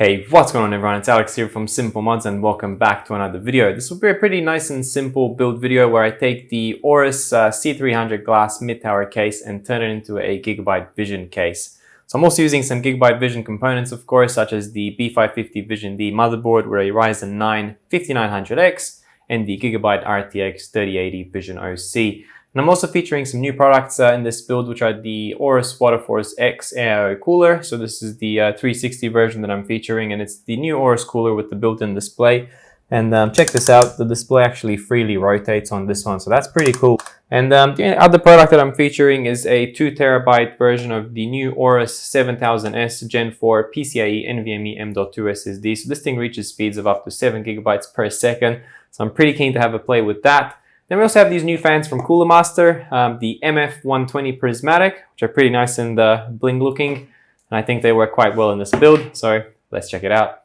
Hey, what's going on everyone? It's Alex here from Simple Mods and welcome back to another video. This will be a pretty nice and simple build video where I take the AORUS C300 Glass mid-tower case and turn it into a GIGABYTE Vision case. So I'm also using some GIGABYTE Vision components, of course, such as the B550 Vision D motherboard with a RYZEN 9 5900X and the GIGABYTE RTX 3080 Vision OC. And I'm also featuring some new products in this build, which are the AORUS WATERFORCE X AIO cooler. So this is the 360 version that I'm featuring, and it's the new AORUS cooler with the built-in display. And check this out, the display actually freely rotates on this one, so that's pretty cool. And the other product that I'm featuring is a 2TB version of the new AORUS 7000S Gen 4 PCIe NVMe M.2 SSD. So this thing reaches speeds of up to 7 GB per second. So I'm pretty keen to have a play with that. Then we also have these new fans from Cooler Master, the MF120 Prismatic, which are pretty nice and bling looking. And I think they work quite well in this build, so let's check it out.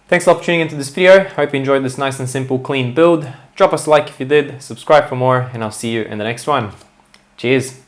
Thanks a lot for tuning into this video. Hope you enjoyed this nice and simple, clean build. Drop us a like if you did, subscribe for more, and I'll see you in the next one. Cheers.